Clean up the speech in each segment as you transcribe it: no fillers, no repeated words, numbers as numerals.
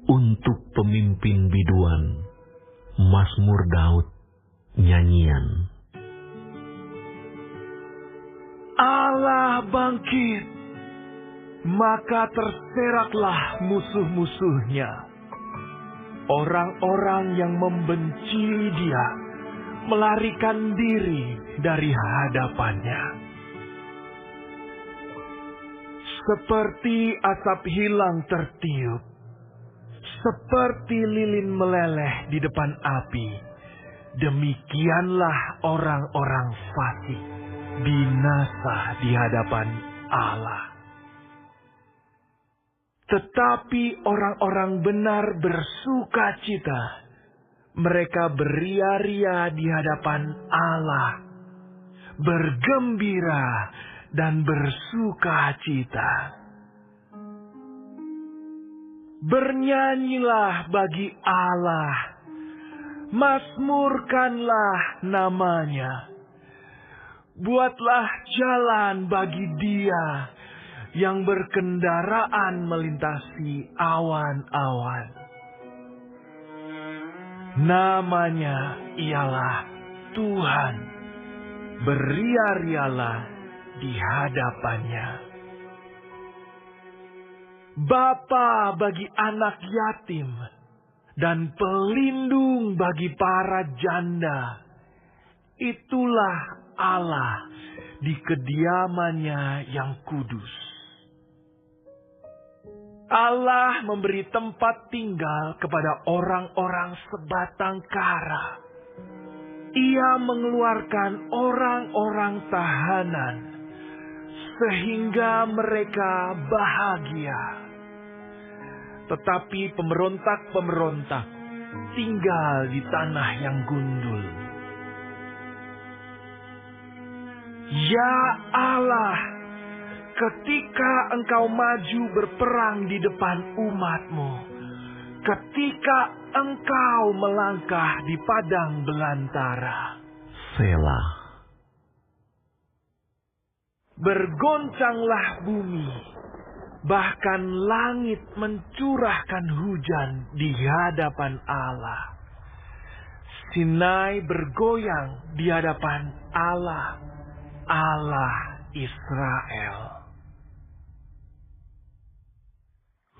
Untuk pemimpin biduan, Mazmur Daud, nyanyian. Allah bangkit, maka terseraklah musuh-musuhnya. Orang-orang yang membenci Dia melarikan diri dari hadapannya. Seperti asap hilang tertiup, seperti lilin meleleh di depan api, demikianlah orang-orang fasik binasa di hadapan Allah. Tetapi orang-orang benar bersukacita, mereka beria-ria di hadapan Allah, bergembira dan bersukacita. Bernyanyilah bagi Allah, mazmurkanlah namanya. Buatlah jalan bagi Dia yang berkendaraan melintasi awan-awan. Namanya ialah Tuhan, beria-rialah di hadapannya. Bapa bagi anak yatim dan pelindung bagi para janda. Itulah Allah di kediamannya yang kudus. Allah memberi tempat tinggal kepada orang-orang sebatang kara. Ia mengeluarkan orang-orang tahanan sehingga mereka bahagia. Tetapi pemberontak-pemberontak tinggal di tanah yang gundul. Ya Allah, ketika Engkau maju berperang di depan umat-Mu, ketika Engkau melangkah di padang belantara, Selah. bergoncanglah bumi, bahkan langit mencurahkan hujan di hadapan Allah. Sinai bergoyang di hadapan Allah, Allah Israel.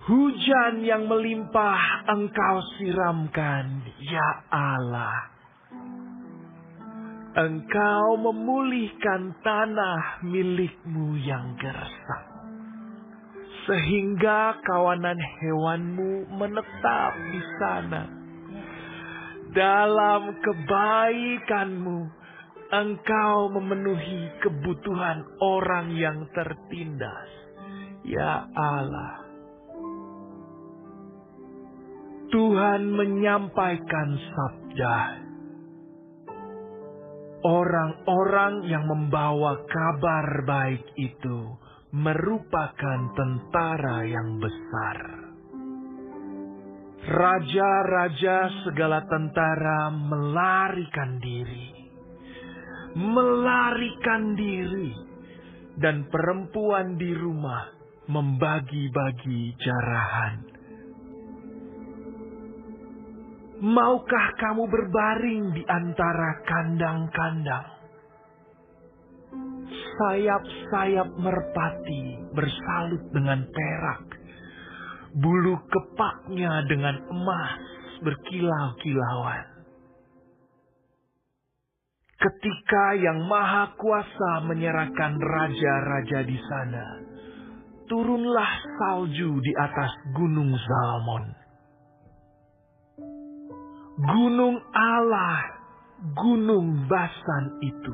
Hujan yang melimpah Engkau siramkan, ya Allah. Engkau memulihkan tanah milik-Mu yang gersang, sehingga kawanan hewan-Mu menetap di sana. Dalam kebaikan-Mu, Engkau memenuhi kebutuhan orang yang tertindas, ya Allah. Tuhan menyampaikan sabda. Orang-orang yang membawa kabar baik itu merupakan tentara yang besar. Raja-raja segala tentara melarikan diri, dan perempuan di rumah membagi-bagi jarahan. Maukah kamu berbaring di antara kandang-kandang? Sayap-sayap merpati bersalut dengan perak, bulu kepaknya dengan emas berkilau-kilauan. Ketika Yang Maha Kuasa menyerahkan raja-raja di sana, turunlah salju di atas Gunung Zalmon. Gunung Allah, gunung Basan itu.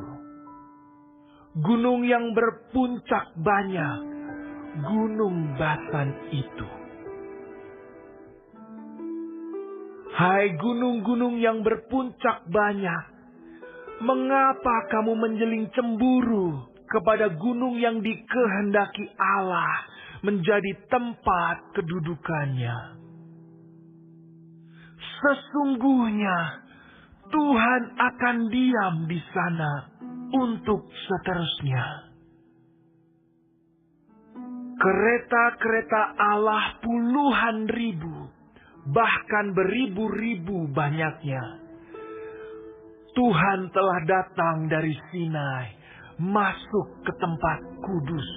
Gunung yang berpuncak banyak, gunung Basan itu. Hai gunung-gunung yang berpuncak banyak, mengapa kamu menjeling cemburu kepada gunung yang dikehendaki Allah menjadi tempat kedudukannya? Sesungguhnya Tuhan akan diam di sana untuk seterusnya. Kereta-kereta Allah puluhan ribu, bahkan beribu-ribu banyaknya. Tuhan telah datang dari Sinai, masuk ke tempat kudus.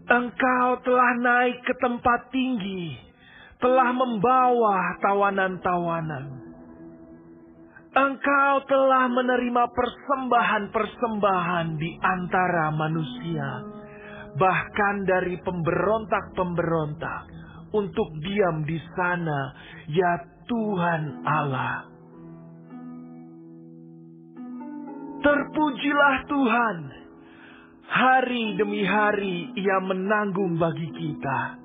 Engkau telah naik ke tempat tinggi, telah membawa tawanan-tawanan. Engkau telah menerima persembahan-persembahan di antara manusia, bahkan dari pemberontak-pemberontak, untuk diam di sana, ya Tuhan Allah. Terpujilah Tuhan, hari demi hari Ia menanggung bagi kita.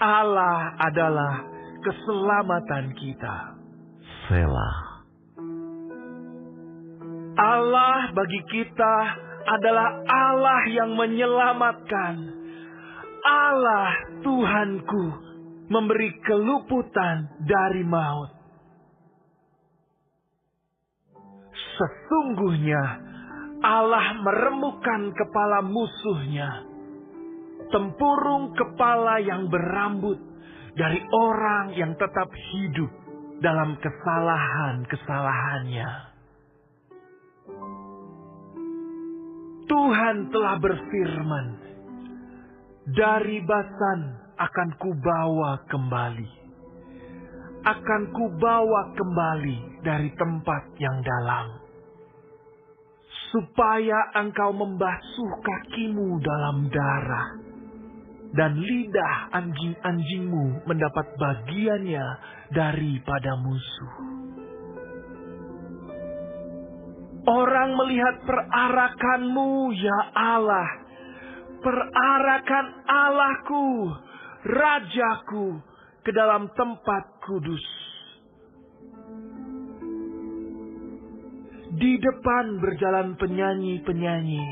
Allah adalah keselamatan kita. Selah. Allah bagi kita adalah Allah yang menyelamatkan. Allah Tuhanku memberi keluputan dari maut. Sesungguhnya Allah meremukkan kepala musuhnya, tempurung kepala yang berambut dari orang yang tetap hidup dalam kesalahan-kesalahannya. Tuhan telah berfirman, dari Basan akan kubawa kembali. Akan kubawa kembali dari tempat yang dalam, supaya engkau membasuh kakimu dalam darah, dan lidah anjing-anjingmu mendapat bagiannya daripada musuh. Orang melihat perarakanmu, ya Allah, perarakan Allahku, Rajaku, ke dalam tempat kudus. Di depan berjalan penyanyi-penyanyi,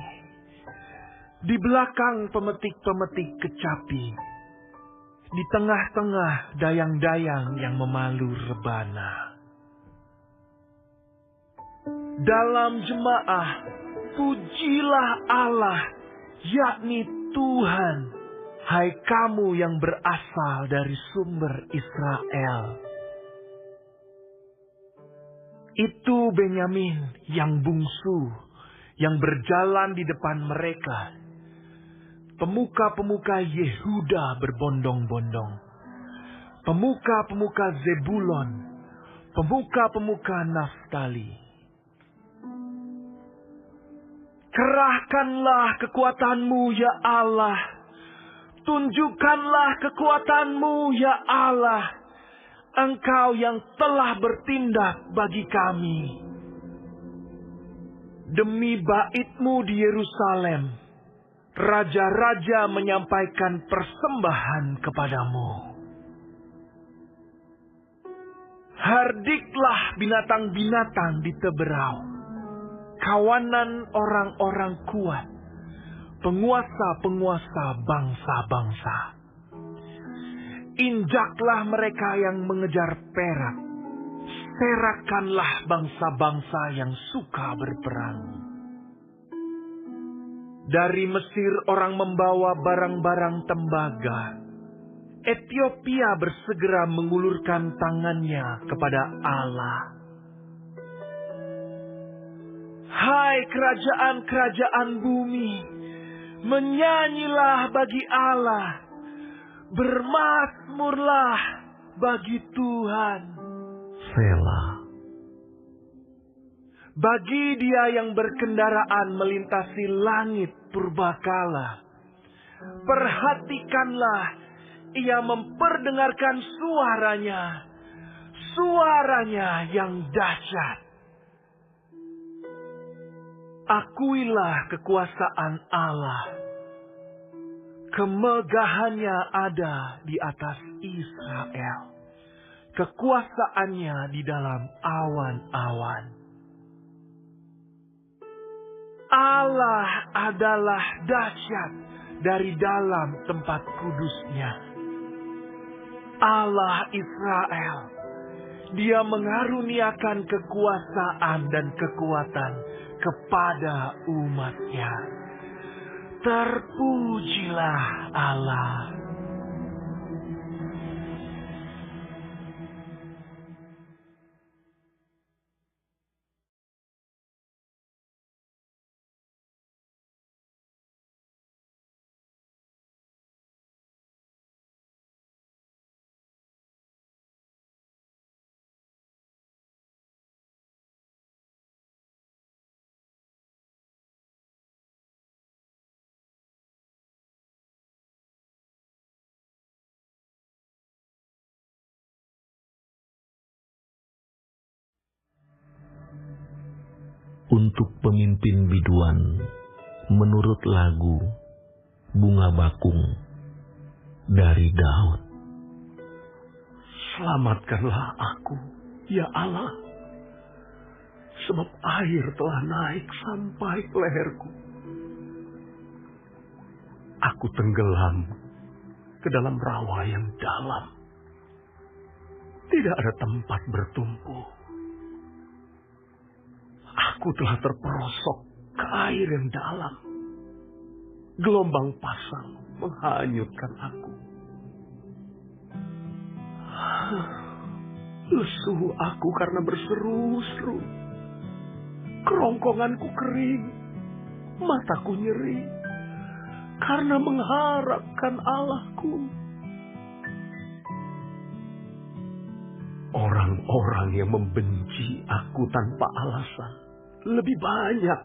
di belakang pemetik-pemetik kecapi, di tengah-tengah dayang-dayang yang memalu rebana. Dalam jemaah, pujilah Allah, yakni Tuhan, hai kamu yang berasal dari sumber Israel. Itu Benyamin yang bungsu, yang berjalan di depan mereka. Pemuka-pemuka Yehuda berbondong-bondong. Pemuka-pemuka Zebulon. Pemuka-pemuka Naftali. Kerahkanlah kekuatanmu, ya Allah. Tunjukkanlah kekuatanmu, ya Allah. Engkau yang telah bertindak bagi kami. Demi bait-Mu di Yerusalem, raja-raja menyampaikan persembahan kepadamu. Hardiklah binatang-binatang di teberau, kawanan orang-orang kuat, penguasa-penguasa bangsa-bangsa. Injaklah mereka yang mengejar perak, serakanlah bangsa-bangsa yang suka berperang. Dari Mesir orang membawa barang-barang tembaga. Ethiopia bersegera mengulurkan tangannya kepada Allah. Hai kerajaan-kerajaan bumi, menyanyilah bagi Allah, bermazmurlah bagi Tuhan. Selah. Bagi Dia yang berkendaraan melintasi langit purbakala, perhatikanlah, Ia memperdengarkan suaranya, suaranya yang dahsyat. Akuilah kekuasaan Allah. Kemegahannya ada di atas Israel. Kekuasaannya di dalam awan-awan. Allah adalah dahsyat dari dalam tempat kudusnya. Allah Israel, Dia mengaruniakan kekuasaan dan kekuatan kepada umat-Nya. Terpujilah Allah. Untuk pemimpin biduan, menurut lagu Bunga Bakung dari Daud. Selamatkanlah aku, ya Allah, sebab air telah naik sampai ke leherku. Aku tenggelam ke dalam rawa yang dalam. Tidak ada tempat bertumbuh. Aku telah terperosok ke air yang dalam. Gelombang pasang menghanyutkan aku. Lesu aku karena berseru-seru. Kerongkonganku kering. Mataku nyeri karena mengharapkan Allahku. Orang-orang yang membenci aku tanpa alasan lebih banyak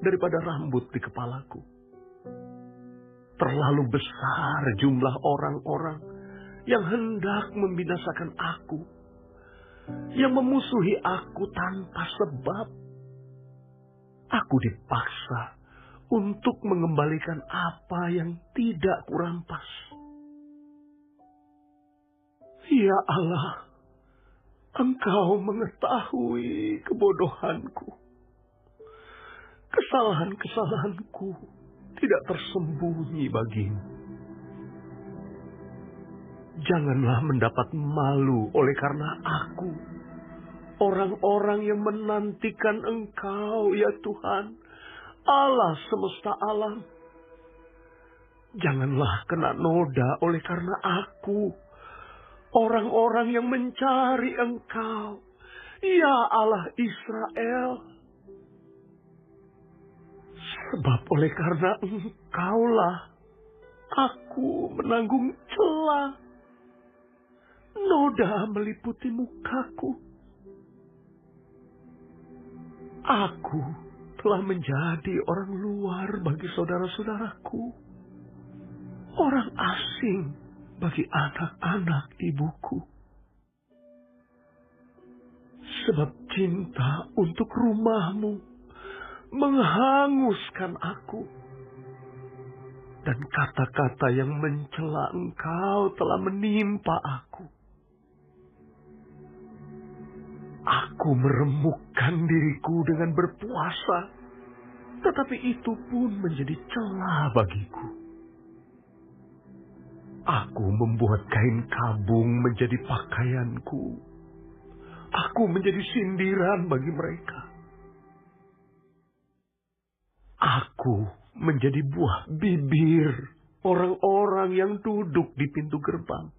daripada rambut di kepalaku. Terlalu besar jumlah orang-orang yang hendak membinasakan aku, yang memusuhi aku tanpa sebab. Aku dipaksa untuk mengembalikan apa yang tidak kurampas. Ya Allah, Engkau mengetahui kebodohanku. Kesalahan-kesalahanku tidak tersembunyi bagimu. Janganlah mendapat malu oleh karena aku, orang-orang yang menantikan Engkau, ya Tuhan, Allah semesta alam. Janganlah kena noda oleh karena aku, orang-orang yang mencari Engkau, ya Allah Israel. Sebab oleh karena Engkaulah aku menanggung celah. Noda meliputi mukaku. Aku telah menjadi orang luar bagi saudara-saudaraku. Orang asing bagi anak-anak ibuku. Sebab cinta untuk rumahmu menghanguskan aku. Dan kata-kata yang mencela Engkau telah menimpa aku. Aku meremukkan diriku dengan berpuasa, tetapi itu pun menjadi celah bagiku. Aku membuat kain kabung menjadi pakaianku. Aku menjadi sindiran bagi mereka. Aku menjadi buah bibir orang-orang yang duduk di pintu gerbang.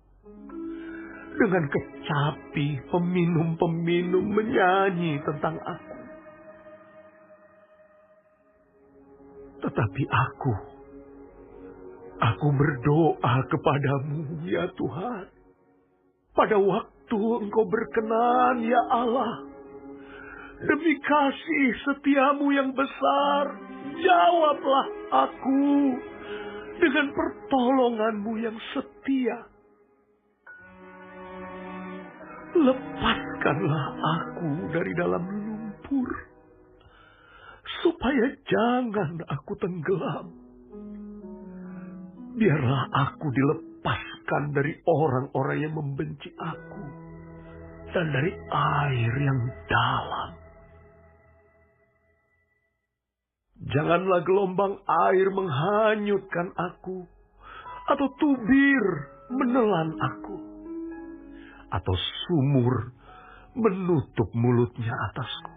Dengan kecapi peminum-peminum menyanyi tentang aku. Tetapi aku berdoa kepadamu, ya Tuhan. Pada waktu Engkau berkenan, ya Allah. Demi kasih setiamu yang besar, jawablah aku dengan pertolonganmu yang setia. Lepaskanlah aku dari dalam lumpur, supaya jangan aku tenggelam. Biarlah aku dilepaskan dari orang-orang yang membenci aku, dan dari air yang dalam. Janganlah gelombang air menghanyutkan aku, atau tubir menelan aku, atau sumur menutup mulutnya atasku.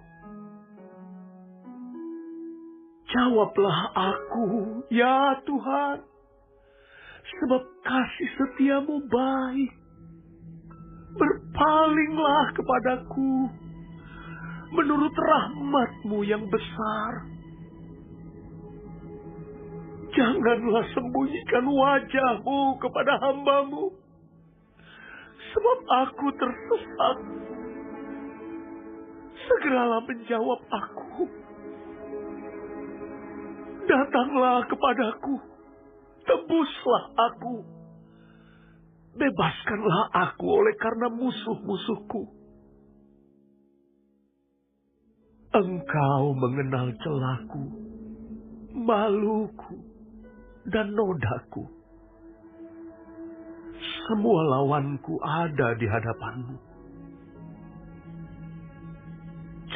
Jawablah aku, ya Tuhan, sebab kasih setiamu baik. Berpalinglah kepadaku menurut rahmat-Mu yang besar. Janganlah sembunyikan wajah-Mu kepada hamba-Mu, sebab aku tersesat. Segeralah menjawab aku. Datanglah kepadaku, tebuslah aku. Bebaskanlah aku oleh karena musuh-musuhku. Engkau mengenal celaku, maluku, dan nodaku. Semua lawanku ada di hadapan-Mu.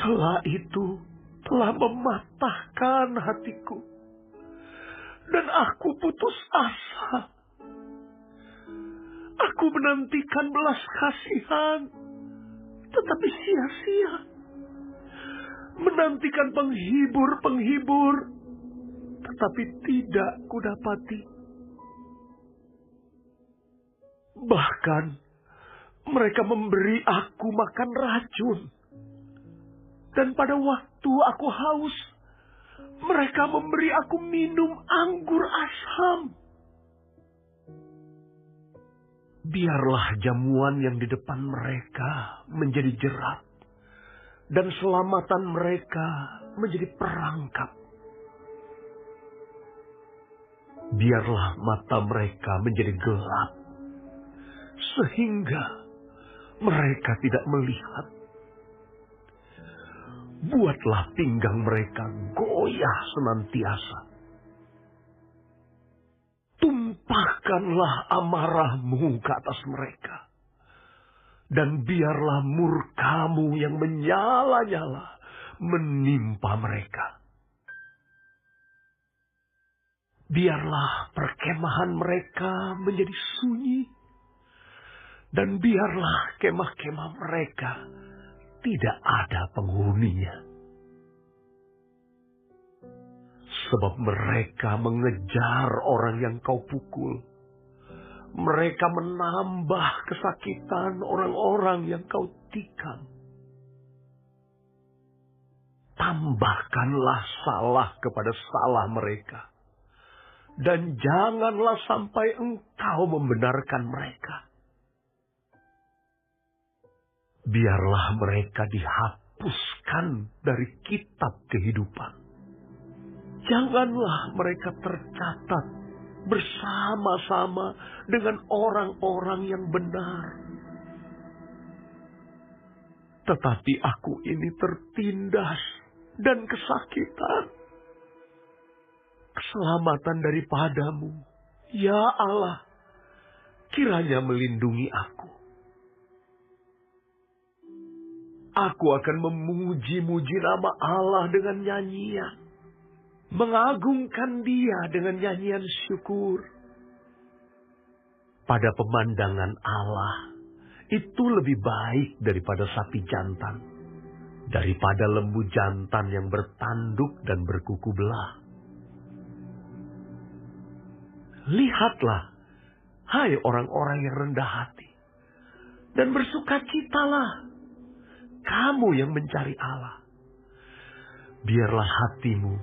Celah itu telah mematahkan hatiku, dan aku putus asa. Aku menantikan belas kasihan, tetapi sia-sia. Menantikan penghibur-penghibur, tetapi tidak kudapati. Bahkan mereka memberi aku makan racun. Dan pada waktu aku haus, mereka memberi aku minum anggur asam. Biarlah jamuan yang di depan mereka menjadi jerat, dan selamatan mereka menjadi perangkap. Biarlah mata mereka menjadi gelap, sehingga mereka tidak melihat. Buatlah pinggang mereka goyah senantiasa. Tumpahkanlah amarah-Mu ke atas mereka. Dan biarlah murka-Mu yang menyala-nyala menimpa mereka. Biarlah perkemahan mereka menjadi sunyi. Dan biarlah kemah-kemah mereka tidak ada penghuninya. Sebab mereka mengejar orang yang Kau pukul. Mereka menambah kesakitan orang-orang yang Kau tikam. Tambahkanlah salah kepada salah mereka. Dan janganlah sampai Engkau membenarkan mereka. Biarlah mereka dihapuskan dari kitab kehidupan. Janganlah mereka tercatat bersama-sama dengan orang-orang yang benar. Tetapi aku ini tertindas dan kesakitan. Keselamatan daripada-Mu, ya Allah, kiranya melindungi aku. Aku akan memuji-muji nama Allah dengan nyanyian. Mengagungkan Dia dengan nyanyian syukur. Pada pemandangan Allah, itu lebih baik daripada sapi jantan. Daripada lembu jantan yang bertanduk dan berkuku belah. Lihatlah, hai orang-orang yang rendah hati. Dan bersukacitalah, kamu yang mencari Allah. Biarlah hatimu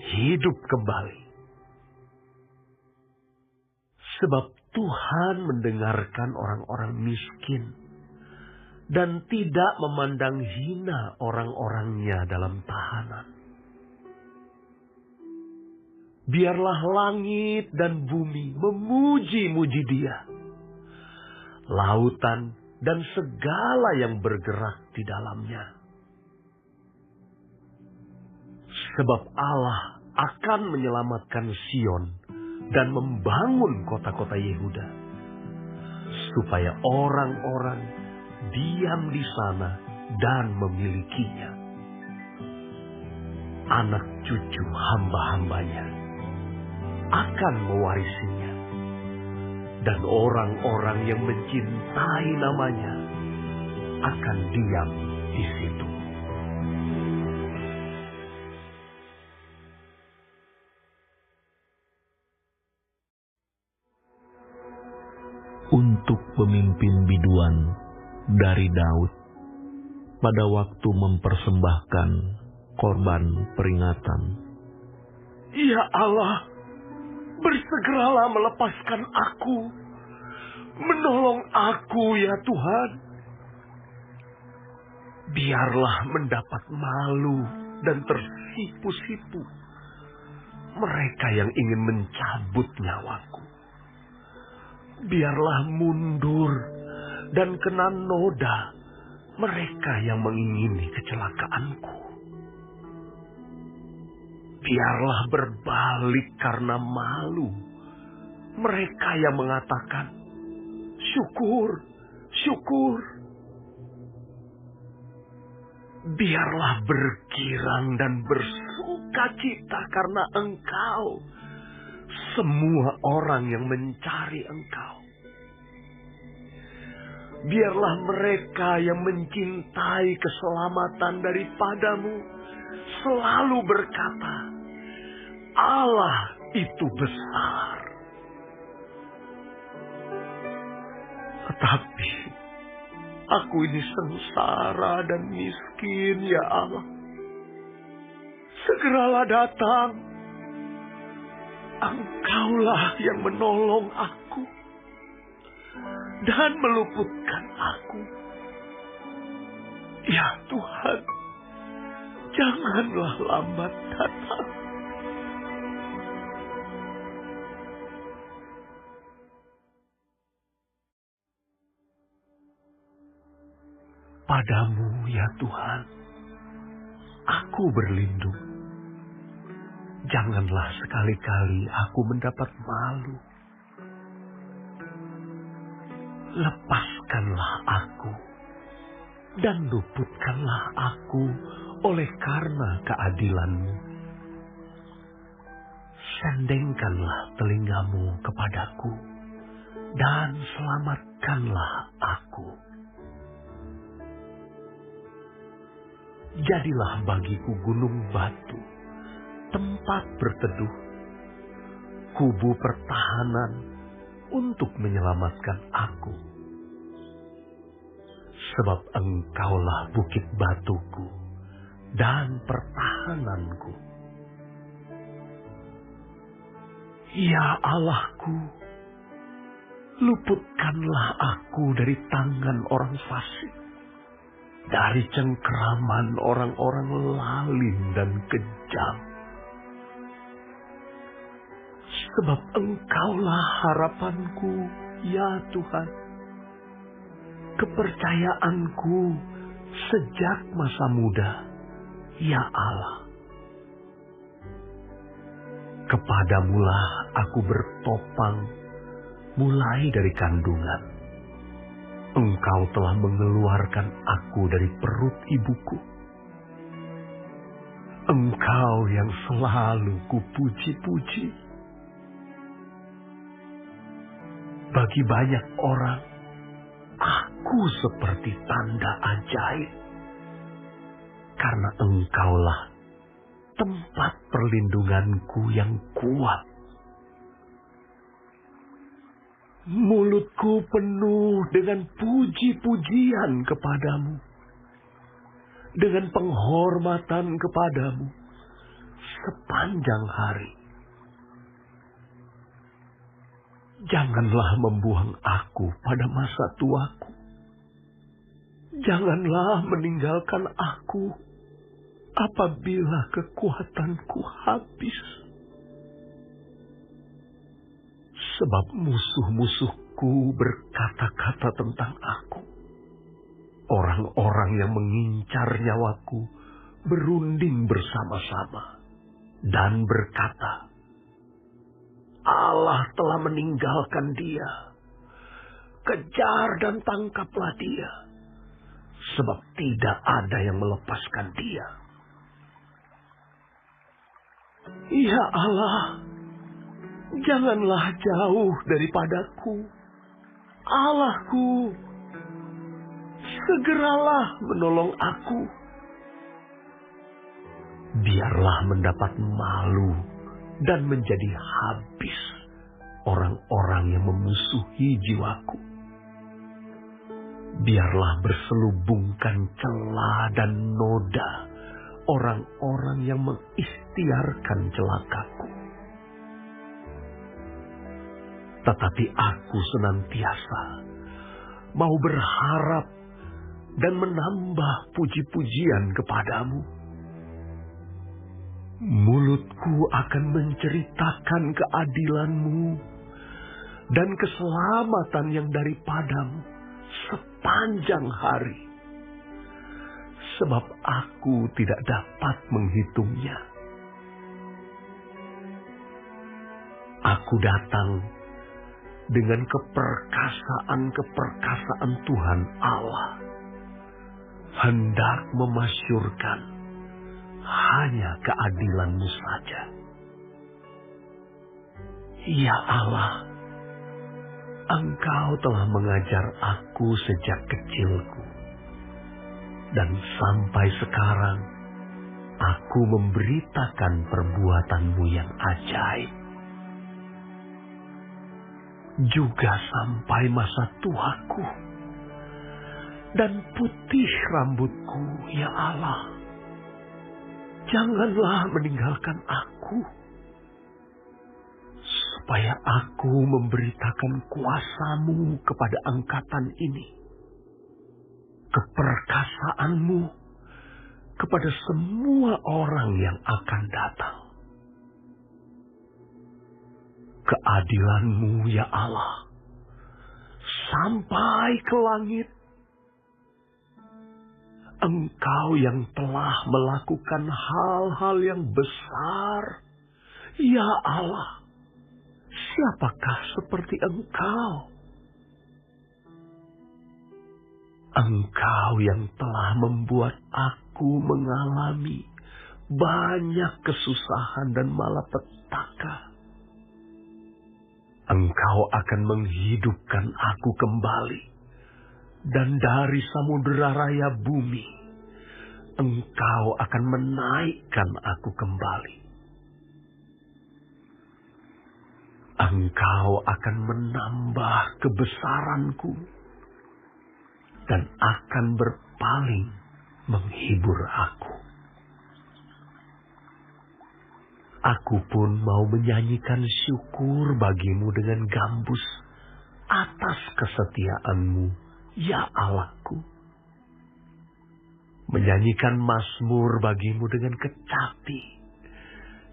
hidup kembali. Sebab Tuhan mendengarkan orang-orang miskin dan tidak memandang hina orang-orangnya dalam tahanan. Biarlah langit dan bumi memuji-muji Dia. Lautan dan segala yang bergerak di dalamnya. Sebab Allah akan menyelamatkan Sion dan membangun kota-kota Yehuda, supaya orang-orang diam di sana dan memilikinya. Anak cucu hamba-hambanya akan mewarisinya, dan orang-orang yang mencintai namanya akan diam di situ. untuk pemimpin biduan dari Daud pada waktu mempersembahkan korban peringatan. Ya Allah, bersegeralah melepaskan aku. Menolong aku ya Tuhan. Biarlah mendapat malu dan tersipu-sipu mereka yang ingin mencabut nyawaku. Biarlah mundur dan kena noda mereka yang mengingini kecelakaanku. Biarlah berbalik karena malu mereka yang mengatakan, syukur, syukur. Biarlah bergirang dan bersukacita karena Engkau, semua orang yang mencari Engkau. Biarlah mereka yang mencintai keselamatan daripadamu selalu berkata, Allah itu besar. Tetapi aku ini sengsara dan miskin, ya Allah. Segeralah datang. Engkaulah yang menolong aku dan meluputkan aku. Ya Tuhan, janganlah lambat datang. Padamu ya Tuhan, aku berlindung. Janganlah sekali-kali aku mendapat malu. Lepaskanlah aku dan luputkanlah aku oleh karena keadilan-Mu. Sendengkanlah telingamu kepadaku dan selamatkanlah aku. Jadilah bagiku gunung batu, tempat berteduh, kubu pertahanan untuk menyelamatkan aku. Sebab Engkaulah bukit batuku dan pertahananku. Ya Allahku, luputkanlah aku dari tangan orang fasik, dari cengkeraman orang-orang lalim dan kejam. Sebab Engkaulah harapanku, ya Tuhan. Kepercayaanku sejak masa muda, ya Allah. Kepadamulah aku bertopang mulai dari kandungan. Engkau telah mengeluarkan aku dari perut ibuku. Engkau yang selalu kupuji-puji. Bagi banyak orang, aku seperti tanda ajaib. Karena Engkaulah tempat perlindunganku yang kuat. Mulutku penuh dengan puji-pujian kepadamu, dengan penghormatan kepadamu sepanjang hari. Janganlah membuang aku pada masa tuaku. Janganlah meninggalkan aku apabila kekuatanku habis. Sebab musuh-musuhku berkata-kata tentang aku. Orang-orang yang mengincar nyawaku berunding bersama-sama dan berkata, Allah telah meninggalkan dia. Kejar dan tangkaplah dia. Sebab tidak ada yang melepaskan dia. Ya Allah, janganlah jauh daripadaku. Allahku, segeralah menolong aku. Biarlah mendapat malu dan menjadi habis orang-orang yang memusuhi jiwaku. Biarlah berselubungkan celah dan noda orang-orang yang mengikhtiarkan celakaku. Tetapi aku senantiasa mau berharap dan menambah puji-pujian kepadamu. Mulutku akan menceritakan keadilan-mu dan keselamatan yang daripadamu sepanjang hari. Sebab aku tidak dapat menghitungnya. Aku datang dengan keperkasaan-keperkasaan Tuhan Allah, hendak memasyurkan hanya keadilan-mu saja. Ya Allah, Engkau telah mengajar aku sejak kecilku, dan sampai sekarang aku memberitakan perbuatan-mu yang ajaib. Juga sampai masa tuaku dan putih rambutku, ya Allah, janganlah meninggalkan aku, supaya aku memberitakan kuasa-mu kepada angkatan ini, keperkasaan-mu kepada semua orang yang akan datang. Keadilan-mu, ya Allah, sampai ke langit. Engkau yang telah melakukan hal-hal yang besar, ya Allah, siapakah seperti Engkau? Engkau yang telah membuat aku mengalami banyak kesusahan dan malapetaka. Engkau akan menghidupkan aku kembali, dan dari samudera raya bumi, Engkau akan menaikkan aku kembali. Engkau akan menambah kebesaranku, dan akan berpaling menghibur aku. Aku pun mau menyanyikan syukur bagimu dengan gambus atas kesetiaan-mu, ya Allahku. Menyanyikan mazmur bagimu dengan kecapi,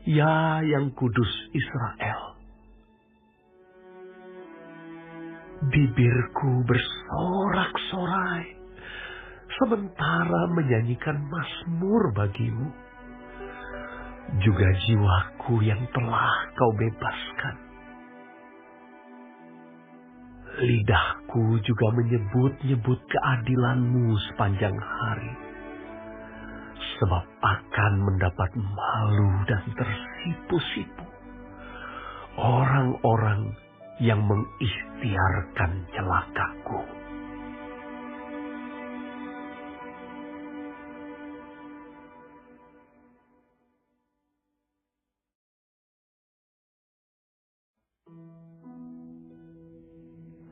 ya yang kudus Israel. Bibirku bersorak-sorai sementara menyanyikan mazmur bagimu. Juga jiwaku yang telah kau bebaskan. Lidahku juga menyebut-nyebut keadilan-mu sepanjang hari. Sebab akan mendapat malu dan tersipu-sipu orang-orang yang mengikhtiarkan celakaku.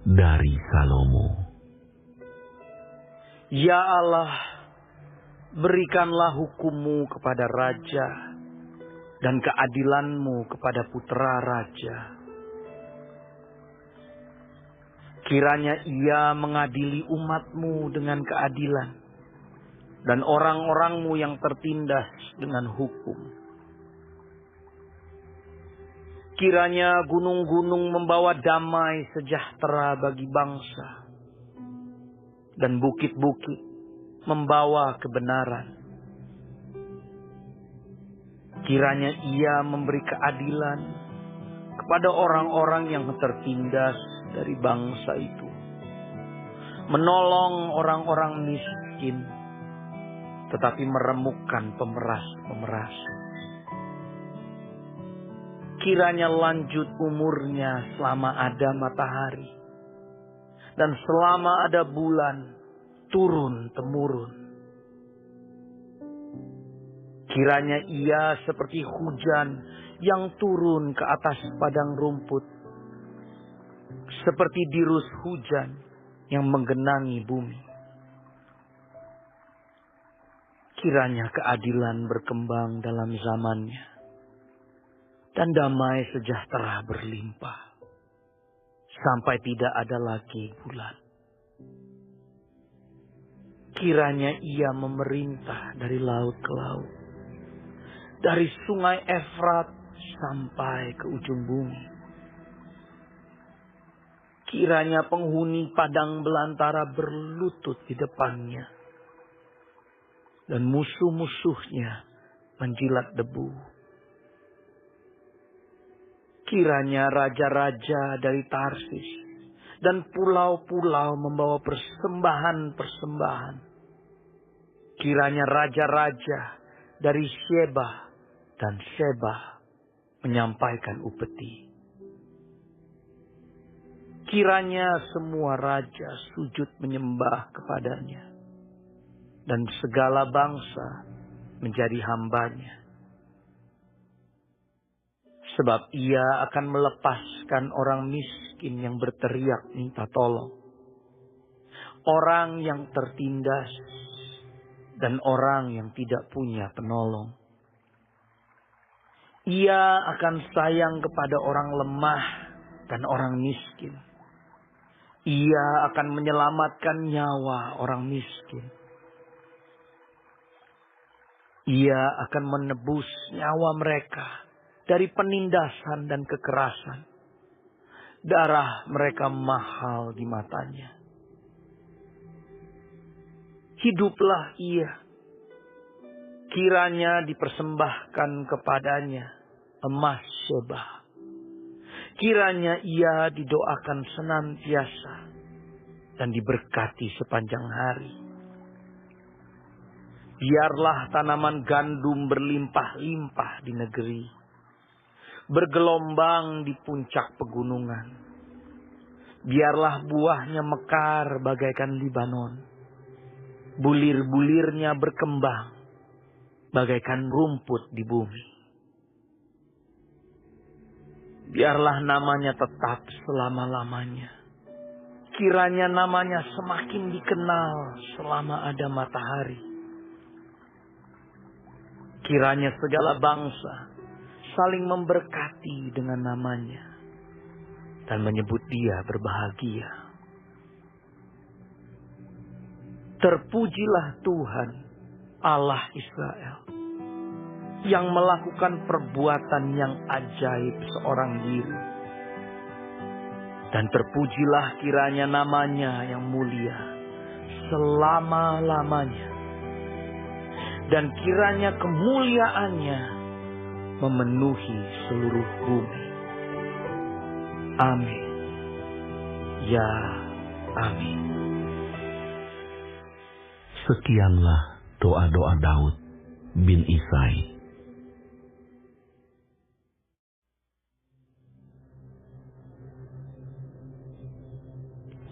Dari Salomo. Ya Allah, berikanlah hukum-Mu kepada raja dan keadilan-Mu kepada putra raja. Kiranya ia mengadili umat-Mu dengan keadilan dan orang-orang-Mu yang tertindas dengan hukum. Kiranya gunung-gunung membawa damai sejahtera bagi bangsa, dan bukit-bukit membawa kebenaran. Kiranya ia memberi keadilan kepada orang-orang yang tertindas dari bangsa itu, menolong orang-orang miskin, tetapi meremukkan pemeras-pemeras. Kiranya lanjut umurnya selama ada matahari, dan selama ada bulan turun-temurun. Kiranya ia seperti hujan yang turun ke atas padang rumput, seperti dirus hujan yang menggenangi bumi. Kiranya keadilan berkembang dalam zamannya, dan damai sejahtera berlimpah, sampai tidak ada lagi bulan. Kiranya Ia memerintah dari laut ke laut, dari sungai Efrat sampai ke ujung bumi. Kiranya penghuni padang belantara berlutut di depannya, dan musuh-musuhnya menjilat debu. Kiranya raja-raja dari Tarsis dan pulau-pulau membawa persembahan-persembahan. Kiranya raja-raja dari Sheba dan Seba menyampaikan upeti. Kiranya semua raja sujud menyembah kepadanya, dan segala bangsa menjadi hambanya. Sebab Ia akan melepaskan orang miskin yang berteriak minta tolong, orang yang tertindas, dan orang yang tidak punya penolong. Ia akan sayang kepada orang lemah dan orang miskin. Ia akan menyelamatkan nyawa orang miskin. Ia akan menebus nyawa mereka dari penindasan dan kekerasan. Darah mereka mahal di matanya. Hiduplah Ia. Kiranya dipersembahkan kepadanya emas Sheba. Kiranya Ia didoakan senantiasa dan diberkati sepanjang hari. Biarlah tanaman gandum berlimpah-limpah di negeri, bergelombang di puncak pegunungan. Biarlah buahnya mekar bagaikan Libanon, bulir-bulirnya berkembang bagaikan rumput di bumi. Biarlah namanya tetap selama-lamanya. Kiranya namanya semakin dikenal selama ada matahari. Kiranya segala bangsa saling memberkati dengan namanya dan menyebut Dia berbahagia. Terpujilah Tuhan Allah Israel, yang melakukan perbuatan yang ajaib seorang diri. Dan terpujilah kiranya namanya yang mulia selama-lamanya. Dan kiranya kemuliaannya memenuhi seluruh bumi. Amin. Ya, amin. Sekianlah doa-doa Daud bin Isai.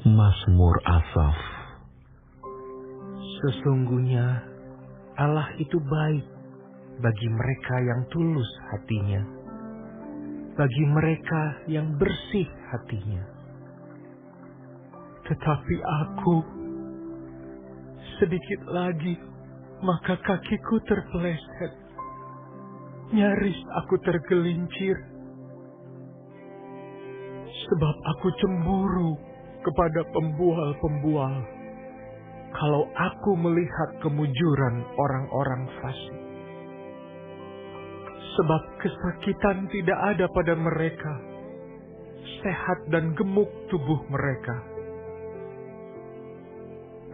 Mazmur Asaf. Sesungguhnya Allah itu baik bagi mereka yang tulus hatinya, bagi mereka yang bersih hatinya. Tetapi aku, sedikit lagi maka kakiku terpeleset, nyaris aku tergelincir. Sebab aku cemburu kepada pembual-pembual, kalau aku melihat kemujuran orang-orang fasik. Sebab kesakitan tidak ada pada mereka, sehat dan gemuk tubuh mereka.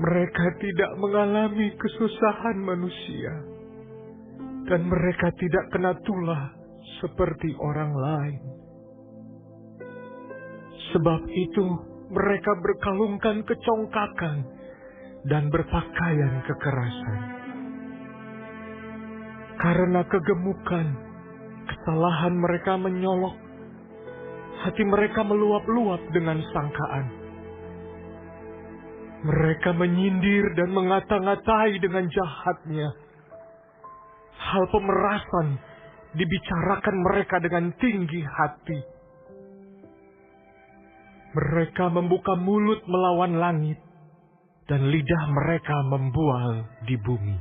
Mereka tidak mengalami kesusahan manusia, dan mereka tidak kena tulah seperti orang lain. Sebab itu mereka berkalungkan kecongkakan dan berpakaian kekerasan. Karena kegemukan, kesalahan mereka menyolok, hati mereka meluap-luap dengan sangkaan. Mereka menyindir dan mengata-ngatai dengan jahatnya. Hal pemerasan dibicarakan mereka dengan tinggi hati. Mereka membuka mulut melawan langit, dan lidah mereka membual di bumi.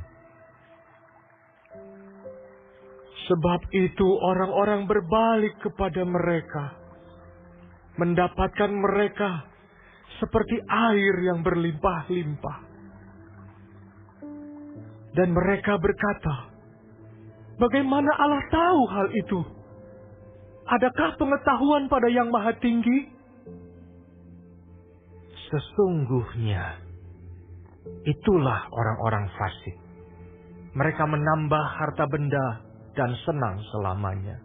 Sebab itu orang-orang berbalik kepada mereka, mendapatkan mereka seperti air yang berlimpah-limpah. Dan mereka berkata, bagaimana Allah tahu hal itu? Adakah pengetahuan pada Yang Maha Tinggi? Sesungguhnya, itulah orang-orang fasik. Mereka menambah harta benda dan senang selamanya.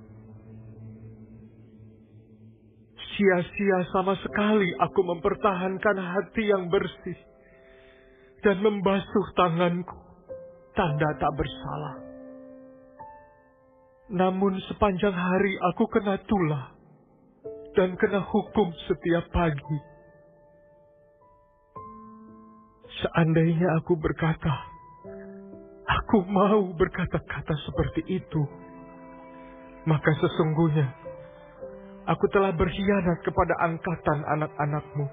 Sia-sia sama sekali aku mempertahankan hati yang bersih dan membasuh tanganku, tanda tak bersalah. Namun sepanjang hari aku kena tulah dan kena hukum setiap pagi. Seandainya aku berkata, aku mau berkata-kata seperti itu, maka sesungguhnya aku telah berkhianat kepada angkatan anak-anakmu.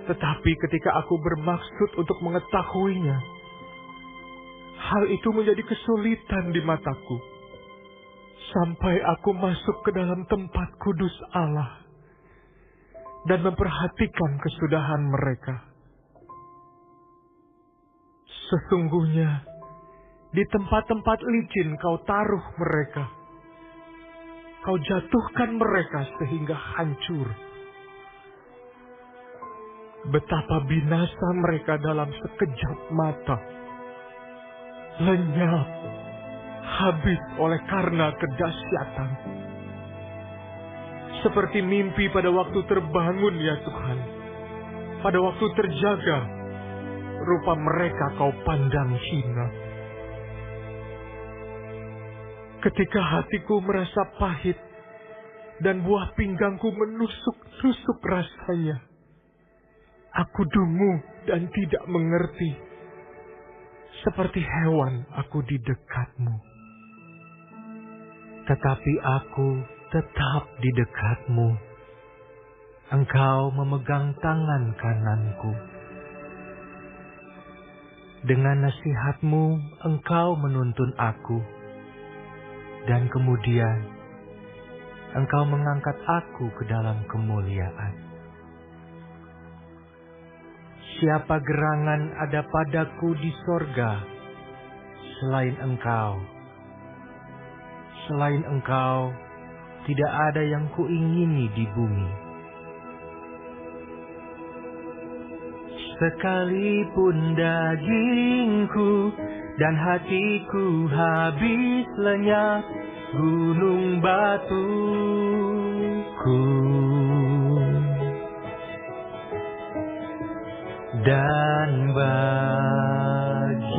Tetapi ketika aku bermaksud untuk mengetahuinya, hal itu menjadi kesulitan di mataku, sampai aku masuk ke dalam tempat kudus Allah dan memperhatikan kesudahan mereka. Sesungguhnya, di tempat-tempat licin kau taruh mereka. Kau jatuhkan mereka sehingga hancur. Betapa binasa mereka dalam sekejap mata. Lenyap, habis oleh karena kedahsyatan. Seperti mimpi pada waktu terbangun ya Tuhan. Pada waktu terjaga, rupa mereka kau pandang hina. Ketika hatiku merasa pahit dan buah pinggangku menusuk-nusuk rasanya, aku dungu dan tidak mengerti. Seperti hewan aku di dekatmu. Tetapi aku tetap di dekatmu. Engkau memegang tangan kananku. Dengan nasihatmu engkau menuntun aku. Dan kemudian engkau mengangkat aku ke dalam kemuliaan. Siapa gerangan ada padaku di sorga selain engkau? Selain engkau, tidak ada yang kuingini di bumi. Sekalipun dagingku dan hatiku habis lenyap, gunung batuku dan bagianku,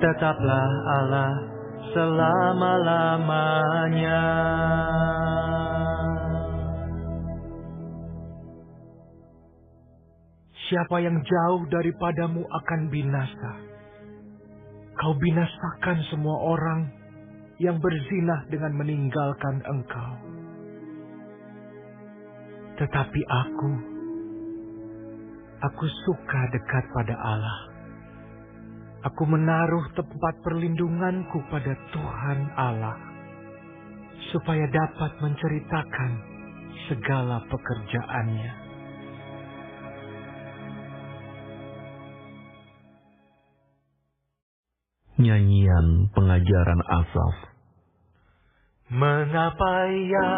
tetaplah Allah selama-lamanya. Siapa yang jauh daripadamu akan binasa. Kau binasakan semua orang yang berzinah dengan meninggalkan engkau. Tetapi aku suka dekat pada Allah. Aku menaruh tempat perlindunganku pada Tuhan Allah, supaya dapat menceritakan segala pekerjaannya. Nyanyian pengajaran Asaf. Mengapa ya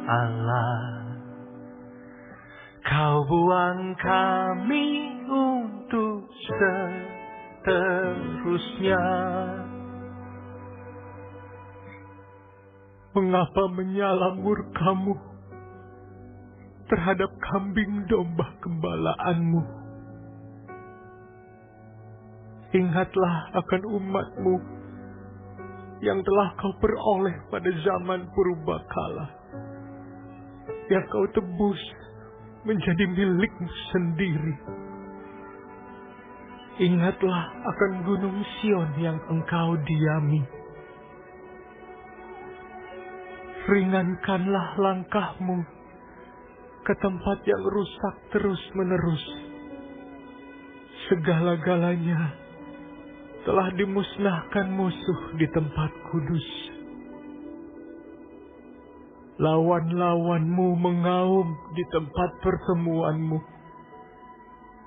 Allah, kau buang kami untuk seterusnya? Mengapa menyala murkamu terhadap kambing domba gembalaanmu? Ingatlah akan umatmu yang telah kau peroleh pada zaman purbakala, yang kau tebus menjadi milikmu sendiri. Ingatlah akan gunung Sion yang engkau diami, ringankanlah langkahmu ke tempat yang rusak terus-menerus. Segala-galanya telah dimusnahkan musuh di tempat kudus. Lawan-lawanmu mengaum di tempat pertemuanmu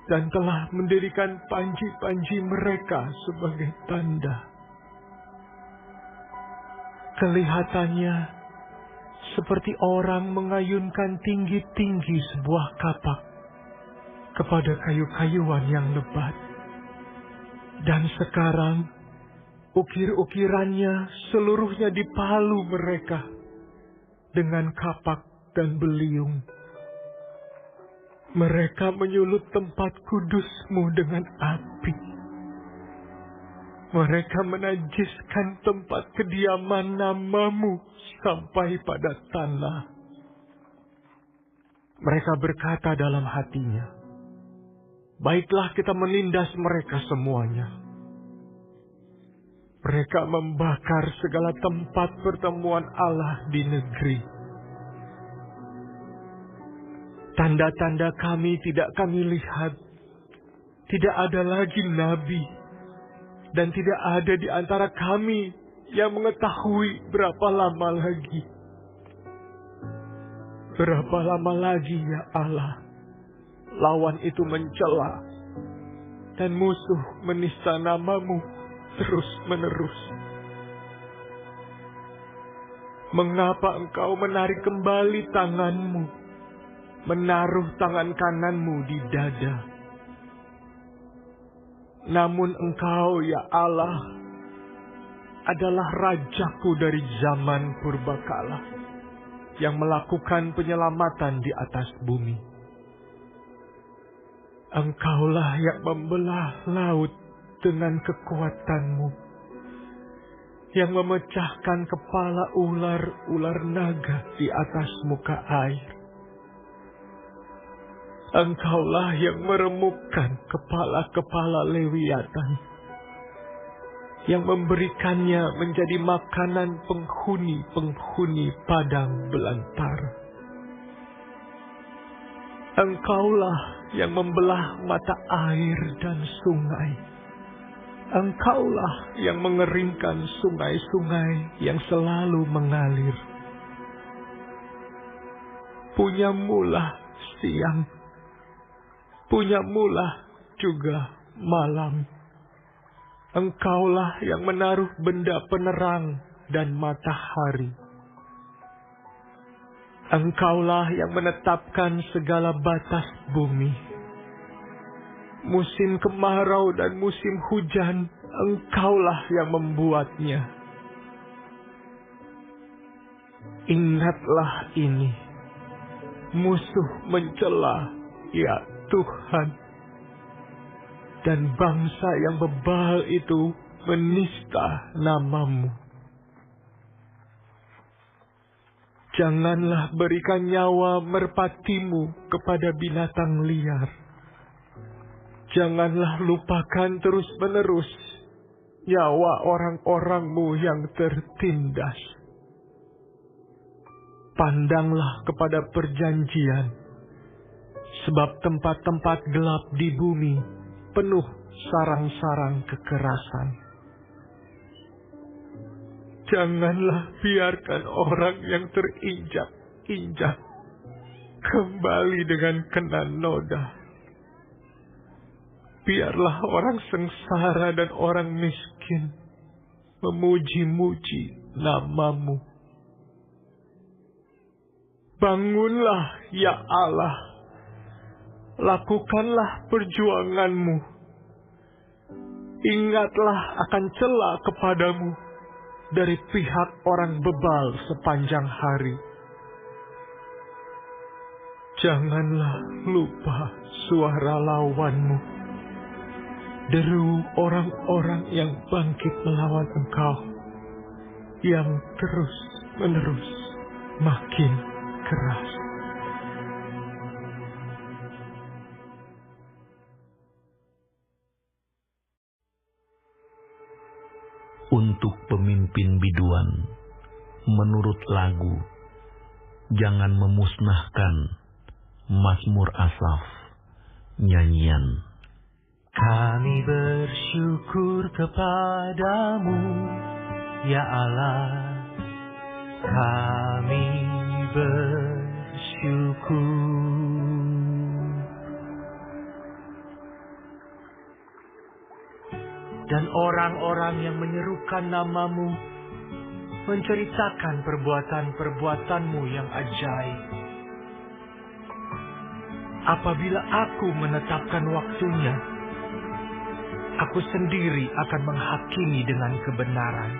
dan telah mendirikan panji-panji mereka sebagai tanda. Kelihatannya seperti orang mengayunkan tinggi-tinggi sebuah kapak kepada kayu-kayuan yang lebat. Dan sekarang ukir-ukirannya seluruhnya dipalu mereka dengan kapak dan beliung. Mereka menyulut tempat kudusmu dengan api. Mereka menajiskan tempat kediaman namamu sampai pada tanah. Mereka berkata dalam hatinya, baiklah kita menindas mereka semuanya. Mereka membakar segala tempat pertemuan Allah di negeri. Tanda-tanda kami tidak kami lihat. Tidak ada lagi nabi. Dan tidak ada di antara kami yang mengetahui berapa lama lagi. Berapa lama lagi ya Allah, lawan itu mencela dan musuh menista namamu terus-menerus. Mengapa engkau menarik kembali tanganmu, menaruh tangan kananmu di dada? Namun engkau ya Allah adalah Rajaku dari zaman purbakala yang melakukan penyelamatan di atas bumi. Engkaulah yang membelah laut dengan kekuatanmu, yang memecahkan kepala ular-ular naga di atas muka air. Engkaulah yang meremukkan kepala-kepala Lewiatan, yang memberikannya menjadi makanan penghuni-penghuni padang belantara. Engkaulah yang membelah mata air dan sungai. Engkaulah yang mengeringkan sungai-sungai yang selalu mengalir. Punyamulah siang, punyamulah juga malam. Engkaulah yang menaruh benda penerang dan matahari. Engkaulah yang menetapkan segala batas bumi. Musim kemarau dan musim hujan, engkaulah yang membuatnya. Ingatlah ini, musuh mencela, ya Tuhan, dan bangsa yang bebal itu menista namamu. Janganlah berikan nyawa merpatimu kepada binatang liar. Janganlah lupakan terus-menerus nyawa orang-orangmu yang tertindas. Pandanglah kepada perjanjian, sebab tempat-tempat gelap di bumi penuh sarang-sarang kekerasan. Janganlah biarkan orang yang terinjak-injak kembali dengan kena noda. Biarlah orang sengsara dan orang miskin memuji-muji namamu. Bangunlah ya Allah, lakukanlah perjuanganmu. Ingatlah akan cela kepadamu dari pihak orang bebal sepanjang hari. Janganlah lupa suara lawanmu, deru orang-orang yang bangkit melawan engkau, yang terus-menerus makin keras. Untuk pemimpin biduan menurut lagu. Jangan memusnahkan Mazmur Asaf, nyanyian. Kami bersyukur kepadamu, ya Allah. Kami bersyukur. Dan orang-orang yang menyerukan namamu menceritakan perbuatan-perbuatanmu yang ajaib. Apabila aku menetapkan waktunya, aku sendiri akan menghakimi dengan kebenaran.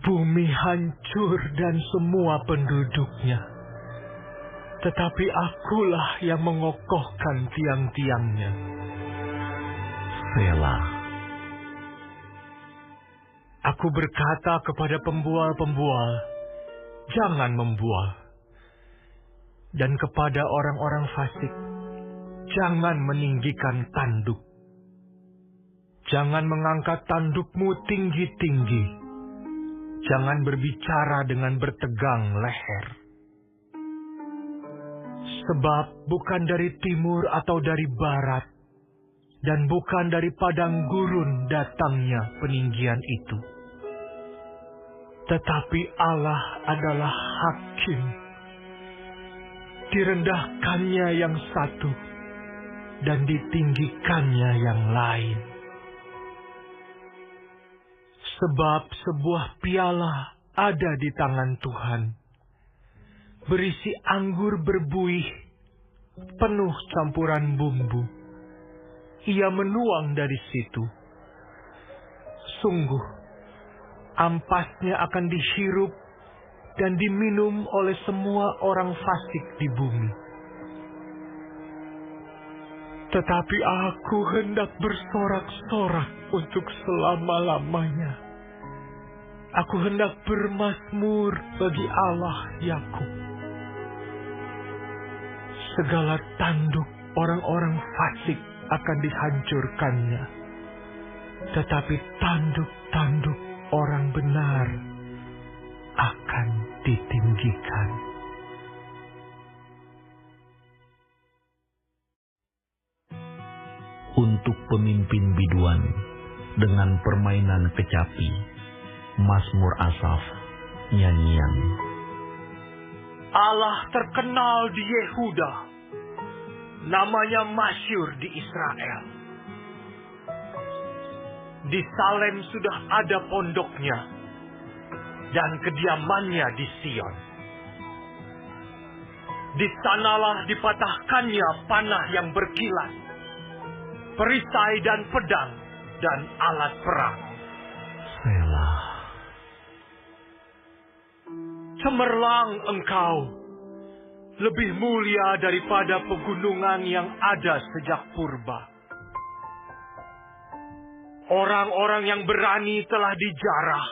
Bumi hancur dan semua penduduknya, tetapi akulah yang mengokohkan tiang-tiangnya. Selah. Aku berkata kepada pembual-pembual, jangan membual. Dan kepada orang-orang fasik, jangan meninggikan tanduk. Jangan mengangkat tandukmu tinggi-tinggi. Jangan berbicara dengan bertegang leher. Sebab bukan dari timur atau dari barat, dan bukan dari padang gurun datangnya peninggian itu. Tetapi Allah adalah hakim. Direndahkannya yang satu, dan ditinggikannya yang lain. Sebab sebuah piala ada di tangan Tuhan, berisi anggur berbuih, penuh campuran bumbu. Ia menuang dari situ. Sungguh, ampasnya akan dihirup dan diminum oleh semua orang fasik di bumi. Tetapi aku hendak bersorak-sorak untuk selama-lamanya. Aku hendak bermazmur bagi Allah Yakub. Segala tanduk orang-orang fasik akan dihancurkannya, tetapi tanduk-tanduk orang benar akan ditinggikan. Untuk pemimpin biduan dengan permainan kecapi, Mazmur Asaf, nyanyian. Allah terkenal di Yehuda, namanya masyhur di Israel. Di Salem sudah ada pondoknya, dan kediamannya di Sion. Di sanalah dipatahkannya panah yang berkilat, perisai dan pedang, dan alat perang. Selah. Cemerlang engkau, lebih mulia daripada pegunungan yang ada sejak purba. Orang-orang yang berani telah dijarah,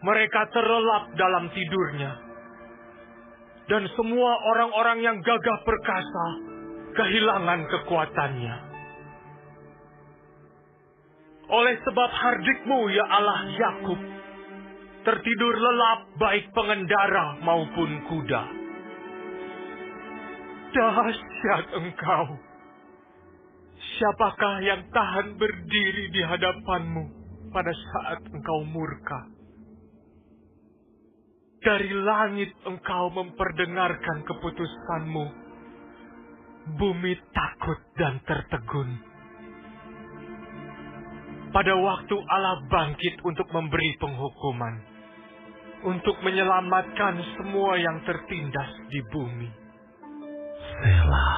mereka terlelap dalam tidurnya. Dan semua orang-orang yang gagah perkasa kehilangan kekuatannya. Oleh sebab hardikmu, ya Allah Yakub, tertidur lelap baik pengendara maupun kuda. Dahsyat engkau. Siapakah yang tahan berdiri di hadapanmu pada saat engkau murka? Dari langit engkau memperdengarkan keputusanmu. Bumi takut dan tertegun. Pada waktu Allah bangkit untuk memberi penghukuman, untuk menyelamatkan semua yang tertindas di bumi. Selah.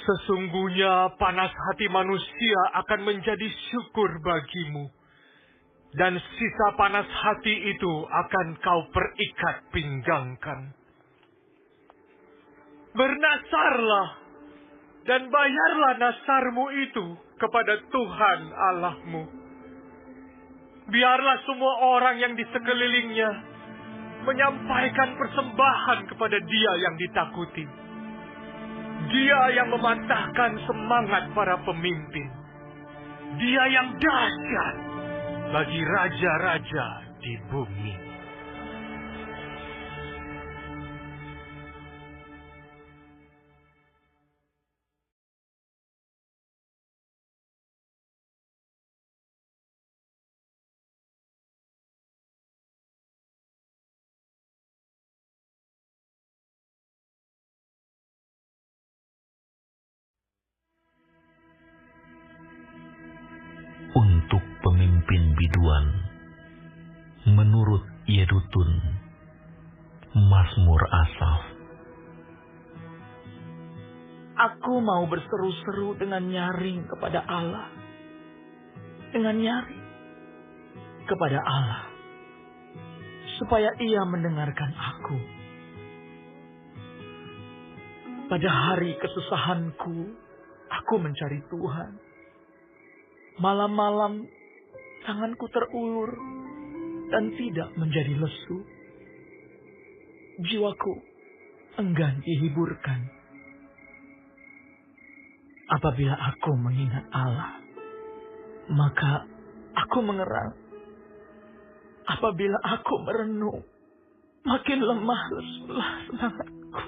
Sesungguhnya panas hati manusia akan menjadi syukur bagimu, dan sisa panas hati itu akan kau perikat pinggangkan. Bernasarlah dan bayarlah nasarmu itu kepada Tuhan Allahmu. Biarlah semua orang yang di sekelilingnya menyampaikan persembahan kepada Dia yang ditakuti. Dia yang mematahkan semangat para pemimpin. Dia yang dahsyat bagi raja-raja di bumi. Untuk pemimpin biduan, menurut Yedutun, Mazmur Asaf. Aku mau berseru-seru dengan nyaring kepada Allah. Dengan nyaring kepada Allah. Supaya Ia mendengarkan aku. Pada hari kesusahanku, aku mencari Tuhan. Malam-malam tanganku terulur dan tidak menjadi lesu. Jiwaku enggan dihiburkan. Apabila aku mengingat Allah, maka aku mengerang. Apabila aku merenung, makin lemah lesulah semangatku.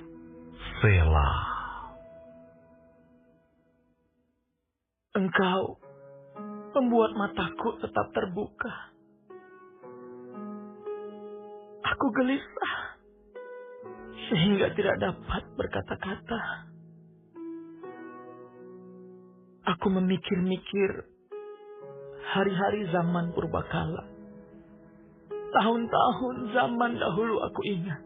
Selah. Engkau membuat mataku tetap terbuka. Aku gelisah sehingga tidak dapat berkata-kata. Aku memikir-mikir hari-hari zaman purbakala. Tahun-tahun zaman dahulu aku ingat.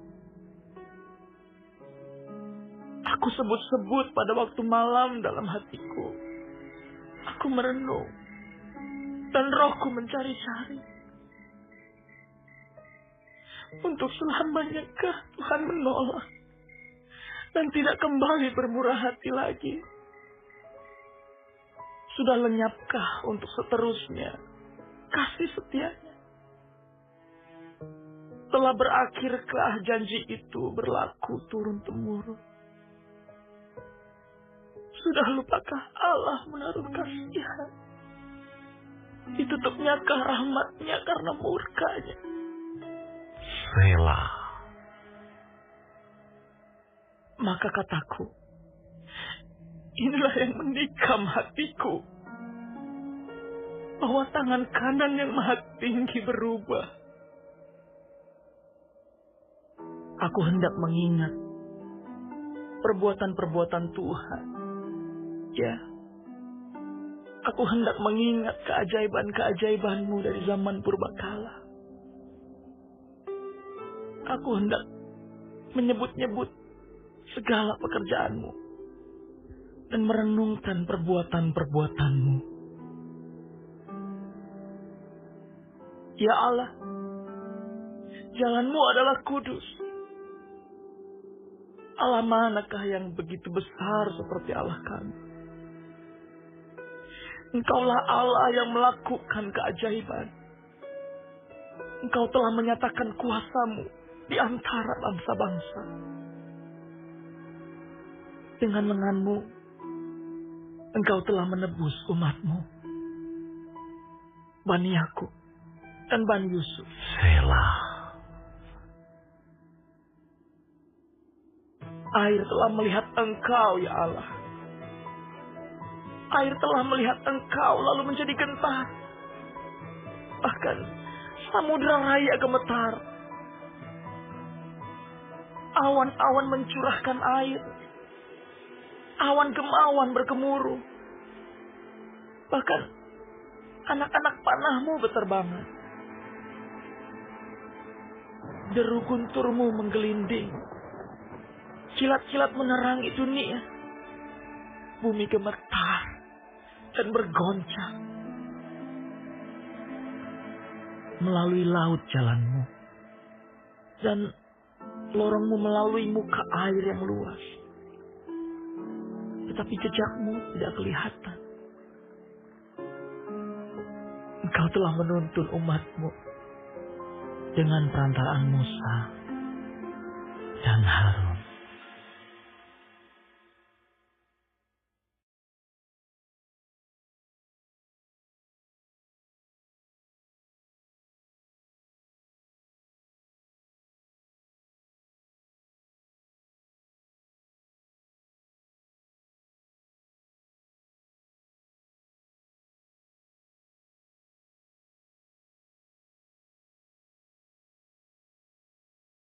Aku sebut-sebut pada waktu malam dalam hatiku. Aku merenung. Dan rohku mencari-cari. Untuk selamanyakah Tuhan menolak dan tidak kembali bermurah hati lagi? Sudah lenyapkah untuk seterusnya kasih setianya? Telah berakhirkah janji itu berlaku turun-temurun? Sudah lupakah Allah menaruh kasihan? Ditutupnyakah rahmatnya karena murkanya? Selah. Maka kataku, inilah yang menikam hatiku. Bahwa tangan kanan yang maha tinggi berubah. Aku hendak mengingat perbuatan-perbuatan Tuhan. Ya. Aku hendak mengingat keajaiban-keajaiban-Mu dari zaman purbakala. Aku hendak menyebut-nyebut segala pekerjaan-Mu dan merenungkan perbuatan-perbuatan-Mu. Ya Allah, jalan-Mu adalah kudus. Allah manakah yang begitu besar seperti Allah kami? Engkaulah Allah yang melakukan keajaiban. Engkau telah menyatakan kuasa-Mu di antara bangsa-bangsa. Dengan lengan-Mu, Engkau telah menebus umat-Mu, Bani Yakub dan Bani Yusuf. Selah. Air telah melihat Engkau, ya Allah. Air telah melihat Engkau lalu menjadi gentar. Bahkan samudra raya gemetar. Awan-awan mencurahkan air. Awan gemawan bergemuruh. Bahkan anak-anak panah-Mu berterbangan. Deru guntur-Mu menggelinding. Kilat-kilat menerangi dunia. Bumi gemetar dan bergoncang. Melalui laut jalan-Mu. Dan lorong-Mu melalui muka air yang luas. Tetapi jejak-Mu tidak kelihatan. Engkau telah menuntun umat-Mu dengan perantaraan Musa dan Harun.